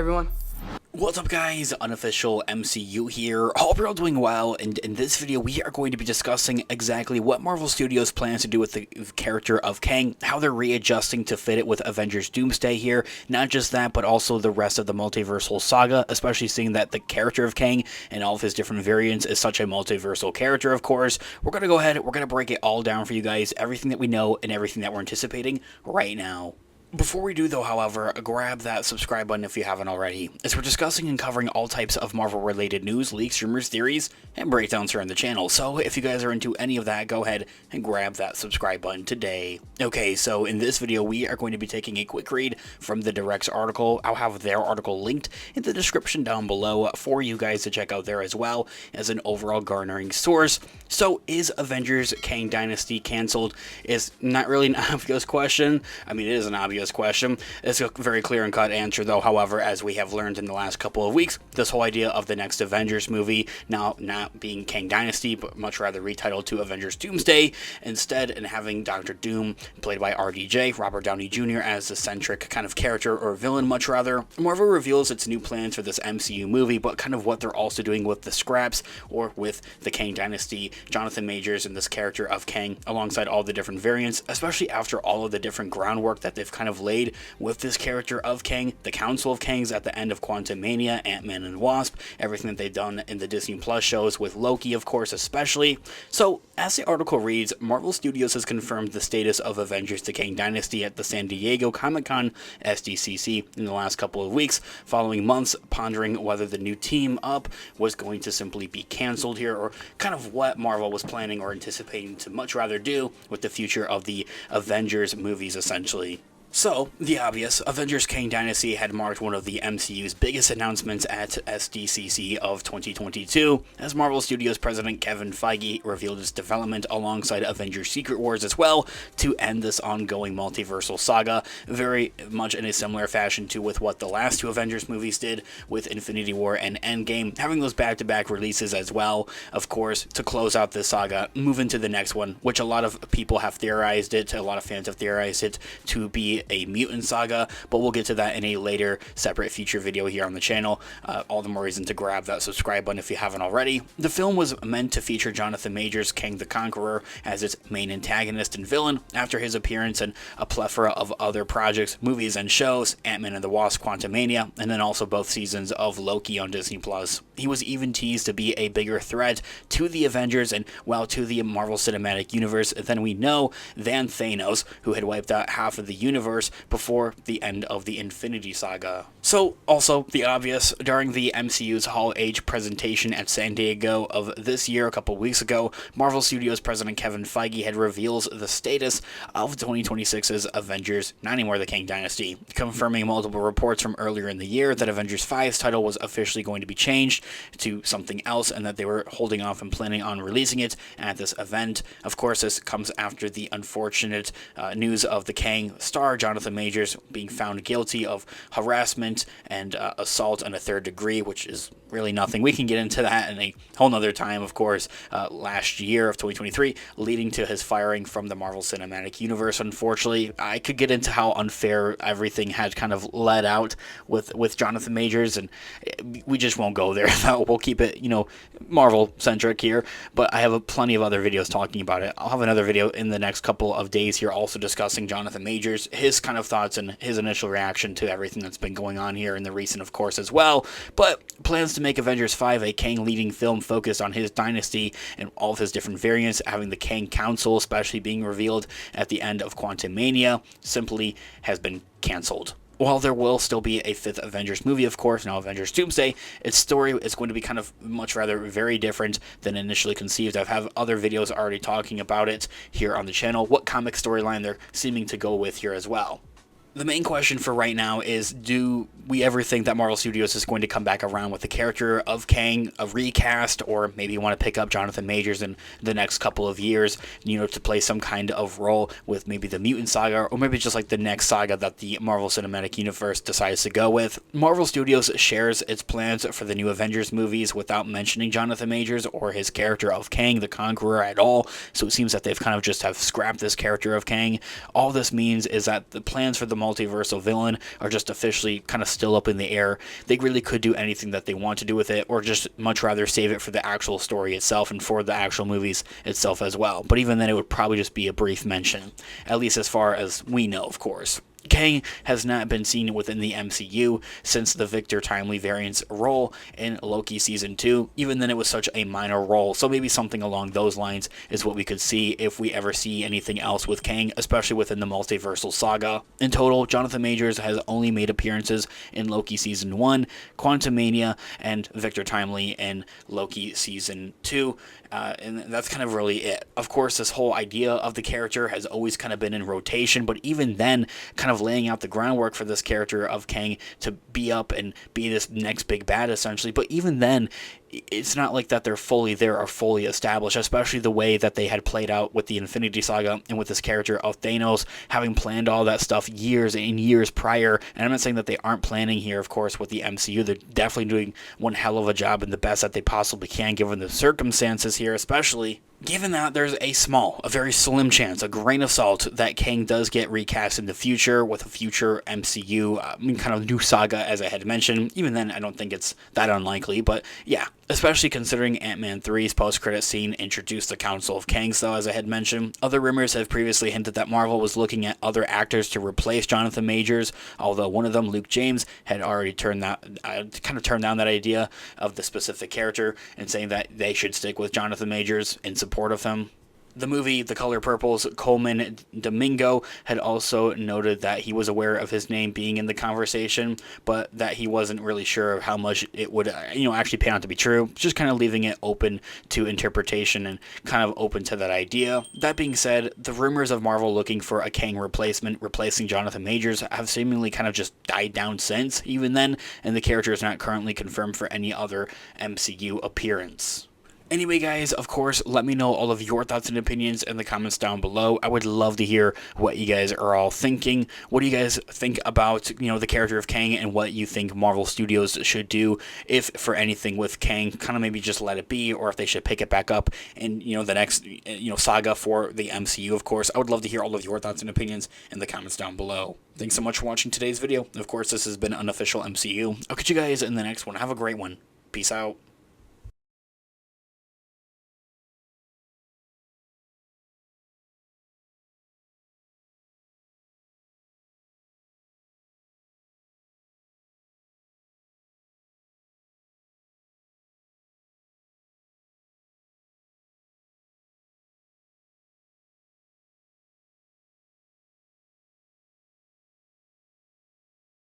everyone. What's up guys, Unofficial MCU here. Hope you're all doing well, and in this video we are going to be discussing exactly what Marvel Studios plans to do with the character of Kang, how they're readjusting to fit it with Avengers Doomsday here. Not just that, but also the rest of the multiversal saga, especially seeing that the character of Kang and all of his different variants is such a multiversal character, of course. We're going to go ahead, we're going to break it all down for you guys, everything that we know and everything that we're anticipating right now. Before we do though, however, grab that subscribe button if you haven't already, as we're discussing and covering all types of Marvel related news, leaks, rumors, theories, and breakdowns here on the channel. So if you guys are into any of that, go ahead and grab that subscribe button today. Okay, so in this video we are going to be taking a quick read from the Direct's article. I'll have their article linked in the description down below for you guys to check out there as well as an overall garnering source. So is Avengers Kang Dynasty cancelled? Is not really an obvious question. I mean, it is an obvious question. It's a very clear and cut answer though. However, as we have learned in the last couple of weeks, this whole idea of the next Avengers movie now not being Kang Dynasty, but much rather retitled to Avengers Doomsday instead, and having Dr. Doom, played by RDJ, Robert Downey Jr., as the centric kind of character or villain much rather. Marvel reveals its new plans for this MCU movie, but kind of what they're also doing with the scraps or with the Kang Dynasty, Jonathan Majors and this character of Kang alongside all the different variants, especially after all of the different groundwork that they've kind of laid with this character of Kang, the Council of Kangs at the end of Quantumania, Ant-Man and Wasp, everything that they've done in the Disney Plus shows with Loki, of course, especially. So, as the article reads, Marvel Studios has confirmed the status of Avengers the Kang Dynasty at the San Diego Comic-Con SDCC in the last couple of weeks, following months pondering whether the new team up was going to simply be cancelled here, or kind of what Marvel was planning or anticipating to much rather do with the future of the Avengers movies, essentially. So, the obvious, Avengers Kang Dynasty had marked one of the MCU's biggest announcements at SDCC of 2022, as Marvel Studios president Kevin Feige revealed its development alongside Avengers Secret Wars as well to end this ongoing multiversal saga, very much in a similar fashion to with what the last two Avengers movies did with Infinity War and Endgame, having those back-to-back releases as well, of course, to close out this saga, move into the next one, which a lot of people have theorized it, a lot of fans have theorized it to be a mutant saga, but we'll get to that in a later separate feature video here on the channel. All the more reason to grab that subscribe button if you haven't already. The film was meant to feature Jonathan Majors, Kang the Conqueror, as its main antagonist and villain after his appearance in a plethora of other projects, movies, and shows, Ant-Man and the Wasp, Quantumania, and then also both seasons of Loki on Disney Plus. He was even teased to be a bigger threat to the Avengers and, well, to the Marvel Cinematic Universe than we know than Thanos, who had wiped out half of the universe before the end of the Infinity Saga. So, also, the obvious, during the MCU's Hall H presentation at San Diego of this year, a couple weeks ago, Marvel Studios president Kevin Feige had revealed the status of 2026's Avengers, not anymore the Kang Dynasty, confirming multiple reports from earlier in the year that Avengers 5's title was officially going to be changed to something else, and that they were holding off and planning on releasing it at this event. Of course, this comes after the unfortunate news of the Kang star, Jonathan Majors, being found guilty of harassment and assault in a third degree, which is really nothing. We can get into that in a whole nother time, of course, last year of 2023, leading to his firing from the Marvel Cinematic Universe. Unfortunately, I could get into how unfair everything had kind of led out with Jonathan Majors, and we just won't go there. We'll keep it, Marvel-centric here, but I have plenty of other videos talking about it. I'll have another video in the next couple of days here also discussing Jonathan Majors, his kind of thoughts and his initial reaction to everything that's been going on here in the recent, of course, as well. But plans to make Avengers 5 a Kang leading film focused on his dynasty and all of his different variants, having the Kang Council especially being revealed at the end of Quantumania, simply has been cancelled. While there will still be a fifth Avengers movie, of course, now Avengers Doomsday, its story is going to be kind of much rather very different than initially conceived. I have other videos already talking about it here on the channel, what comic storyline they're seeming to go with here as well. The main question for right now is, do we ever think that Marvel Studios is going to come back around with the character of Kang, a recast, or maybe want to pick up Jonathan Majors in the next couple of years, to play some kind of role with maybe the Mutant Saga, or maybe just like the next saga that the Marvel Cinematic Universe decides to go with. Marvel Studios shares its plans for the new Avengers movies without mentioning Jonathan Majors or his character of Kang the Conqueror at all, so it seems that they've kind of just have scrapped this character of Kang. All this means is that the plans for the multiversal villain are just officially kind of still up in the air. They really could do anything that they want to do with it, or just much rather save it for the actual story itself and for the actual movies itself as well. But even then, it would probably just be a brief mention, at least as far as we know, of course. Kang has not been seen within the MCU since the Victor Timely variant's role in Loki Season 2. Even then, it was such a minor role, so maybe something along those lines is what we could see if we ever see anything else with Kang, especially within the multiversal saga. In total, Jonathan Majors has only made appearances in Loki Season 1, Quantumania, and Victor Timely in Loki Season 2, and that's kind of really it. Of course, this whole idea of the character has always kind of been in rotation, but even then, kind of laying out the groundwork for this character of Kang to be up and be this next big bad, essentially. But even then, it's not like that they're fully there or fully established, especially the way that they had played out with the Infinity Saga and with this character of Thanos, having planned all that stuff years and years prior. And I'm not saying that they aren't planning here, of course, with the MCU. They're definitely doing one hell of a job and the best that they possibly can, given the circumstances here, especially given that there's a very slim chance, a grain of salt, that Kang does get recast in the future with a future MCU kind of new saga, as I had mentioned. Even then, I don't think it's that unlikely, but yeah, especially considering Ant-Man 3's post-credit scene introduced the Council of Kangs, though, as I had mentioned. Other rumors have previously hinted that Marvel was looking at other actors to replace Jonathan Majors, although one of them, Luke James, had already turned down that idea of the specific character and saying that they should stick with Jonathan Majors in support of him. The movie The Color Purple's Coleman Domingo had also noted that he was aware of his name being in the conversation, but that he wasn't really sure of how much it would, actually pan out to be true. Just kind of leaving it open to interpretation and kind of open to that idea. That being said, the rumors of Marvel looking for a Kang replacement, replacing Jonathan Majors, have seemingly kind of just died down since, even then, and the character is not currently confirmed for any other MCU appearance. Anyway, guys, of course, let me know all of your thoughts and opinions in the comments down below. I would love to hear what you guys are all thinking. What do you guys think about, the character of Kang, and what you think Marvel Studios should do, if for anything with Kang, kind of maybe just let it be, or if they should pick it back up in, the next, saga for the MCU, of course. I would love to hear all of your thoughts and opinions in the comments down below. Thanks so much for watching today's video. Of course, this has been Unofficial MCU. I'll catch you guys in the next one. Have a great one. Peace out.